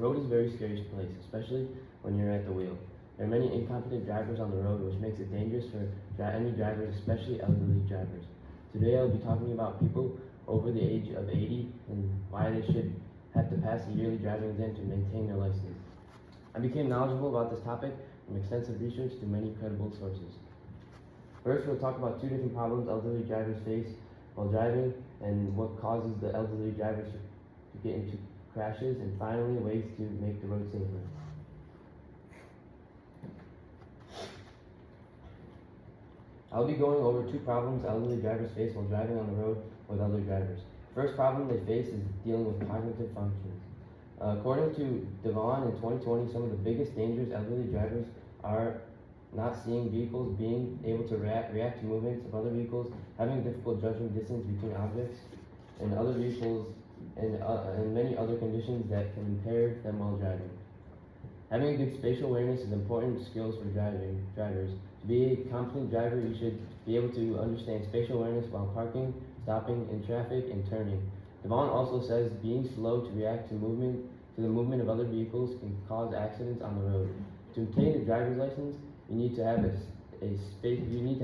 road is a very scary place, especially when you're at the wheel. There are many incompetent drivers on the road, which makes it dangerous for any drivers, especially elderly drivers. Today I'll be talking about people over the age of 80 and why they should have to pass a yearly driving exam to maintain their license. I became knowledgeable about this topic from extensive research through many credible sources. First, we'll talk about two different problems elderly drivers face while driving and what causes the elderly drivers to get into crashes, and finally, ways to make the road safer. I'll be going over two problems elderly drivers face while driving on the road with other drivers. First problem they face is dealing with cognitive functions. According to Devon in 2020, some of the biggest dangers elderly drivers are not seeing vehicles, being able to react to movements of other vehicles, having difficult judging distance between objects and other vehicles, and many other conditions that can impair them while driving. Having a good spatial awareness is important skills for drivers. To be a competent driver, you should be able to understand spatial awareness while parking, stopping in traffic, and turning. Devon also says being slow to react to the movement of other vehicles can cause accidents on the road. To obtain a driver's license, you need to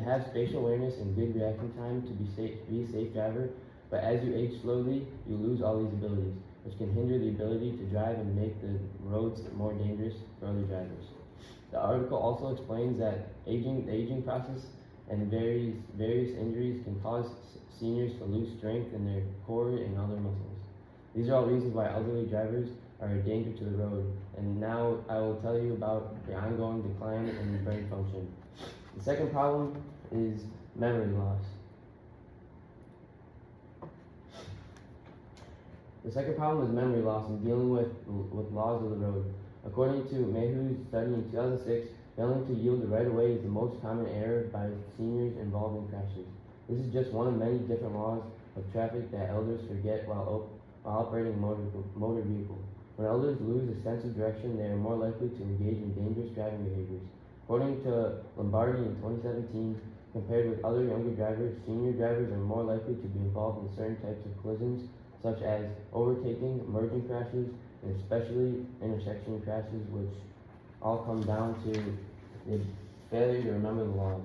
have spatial awareness and good reaction time to be a safe driver. But as you age slowly, you lose all these abilities, which can hinder the ability to drive and make the roads more dangerous for other drivers. The article also explains that the aging process and various injuries can cause seniors to lose strength in their core and other muscles. These are all reasons why elderly drivers are a danger to the road, and now I will tell you about the ongoing decline in brain function. The second problem is memory loss. The second problem is memory loss and dealing with laws of the road. According to Mayhew's study in 2006, failing to yield the right of way is the most common error by seniors involved in crashes. This is just one of many different laws of traffic that elders forget while operating a motor vehicle. When elders lose a sense of direction, they are more likely to engage in dangerous driving behaviors. According to Lombardi in 2017, compared with other younger drivers, senior drivers are more likely to be involved in certain types of collisions, such as overtaking, merging crashes, and especially intersection crashes, which all come down to the failure to remember the laws.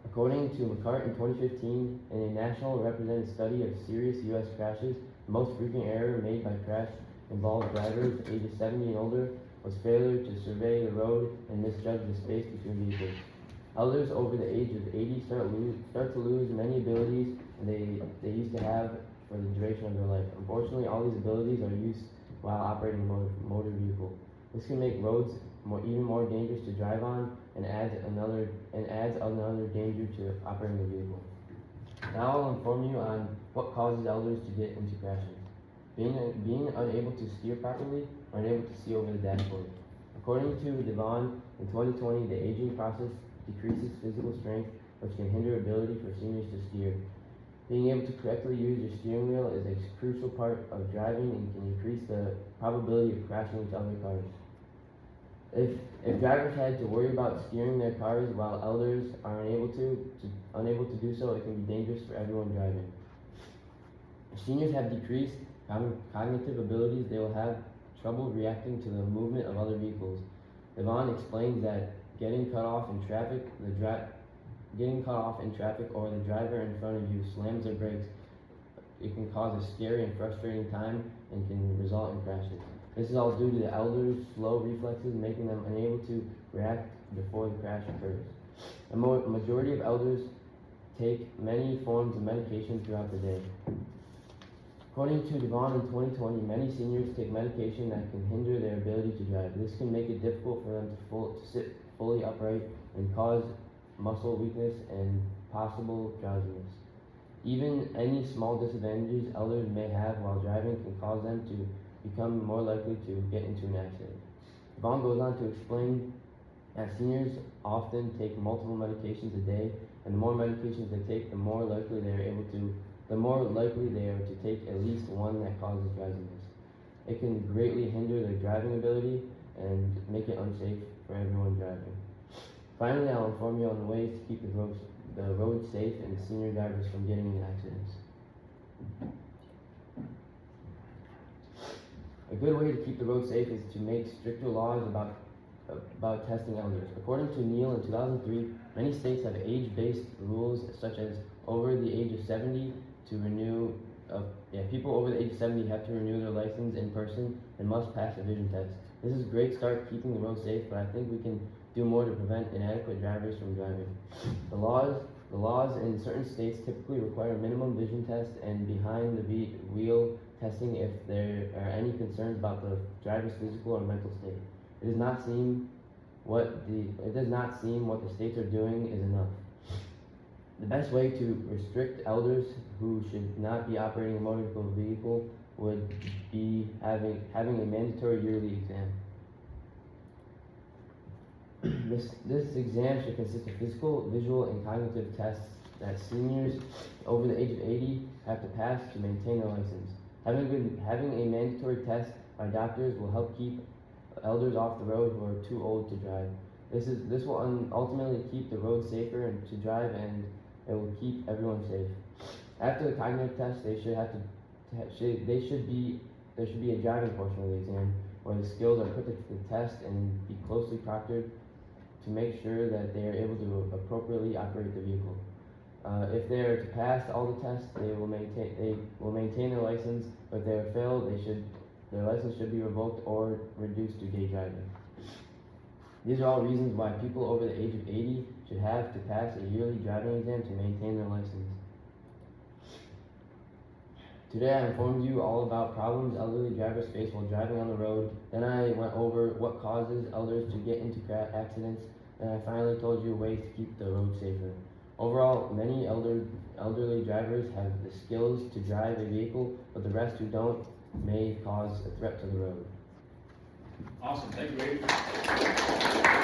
According to McCart in 2015, in a national representative study of serious U.S. crashes, the most frequent error made by crash involved drivers ages 70 and older was failure to survey the road and misjudge the space between vehicles. Elders over the age of 80 start to lose many abilities they used to have for the duration of their life. Unfortunately, all these abilities are used while operating a motor vehicle. This can make roads even more dangerous to drive on and adds another danger to operating the vehicle. Now I'll inform you on what causes elders to get into crashes. Being unable to steer properly or unable to see over the dashboard. According to Devon, in 2020, the aging process decreases physical strength, which can hinder ability for seniors to steer. Being able to correctly use your steering wheel is a crucial part of driving and can increase the probability of crashing into other cars. If drivers had to worry about steering their cars while elders are unable to do so, it can be dangerous for everyone driving. If seniors have decreased cognitive abilities, they will have trouble reacting to the movement of other vehicles. Devon explains that getting cut off in traffic or the driver in front of you slams their brakes, it can cause a scary and frustrating time and can result in crashes. This is all due to the elders' slow reflexes, making them unable to react before the crash occurs. A majority of elders take many forms of medication throughout the day. According to Devon in 2020, many seniors take medication that can hinder their ability to drive. This can make it difficult for them to sit fully upright and cause muscle weakness and possible drowsiness. Even any small disadvantages elders may have while driving can cause them to become more likely to get into an accident. Devon goes on to explain that seniors often take multiple medications a day, and the more medications they take, the more likely they are to take at least one that causes drowsiness. It can greatly hinder their driving ability and make it unsafe for everyone driving. Finally, I'll inform you on the ways to keep the road safe and senior drivers from getting in accidents. A A good way to keep the road safe is to make stricter laws about testing elders. According to Neal in 2003, many states have age-based rules such as over the age of 70 to renew. People over the age of 70 have to renew their license in person and must pass a vision test. This is a great start keeping the road safe, but I think we can do more to prevent inadequate drivers from driving. The laws in certain states typically require minimum vision tests and behind the wheel testing if there are any concerns about the driver's physical or mental state. It does not seem what the states are doing is enough. The best way to restrict elders who should not be operating a motor vehicle would be having a mandatory yearly exam. This exam should consist of physical, visual, and cognitive tests that seniors over the age of 80 have to pass to maintain their license. Having a mandatory test by doctors will help keep elders off the road who are too old to drive. This will ultimately keep the road safer and to drive, and it will keep everyone safe. After the cognitive test, there should be a driving portion of the exam where the skills are put to the test and be closely proctored to make sure that they are able to appropriately operate the vehicle. If they are to pass all the tests, they will maintain their license, but if they are failed, their license should be revoked or reduced to day driving. These are all reasons why people over the age of 80 should have to pass a yearly driving exam to maintain their license. Today I informed you all about problems elderly drivers face while driving on the road. Then I went over what causes elders to get into accidents, and I finally told you ways to keep the road safer. Overall, many elderly drivers have the skills to drive a vehicle, but the rest who don't may cause a threat to the road. Awesome, thank you, Abe.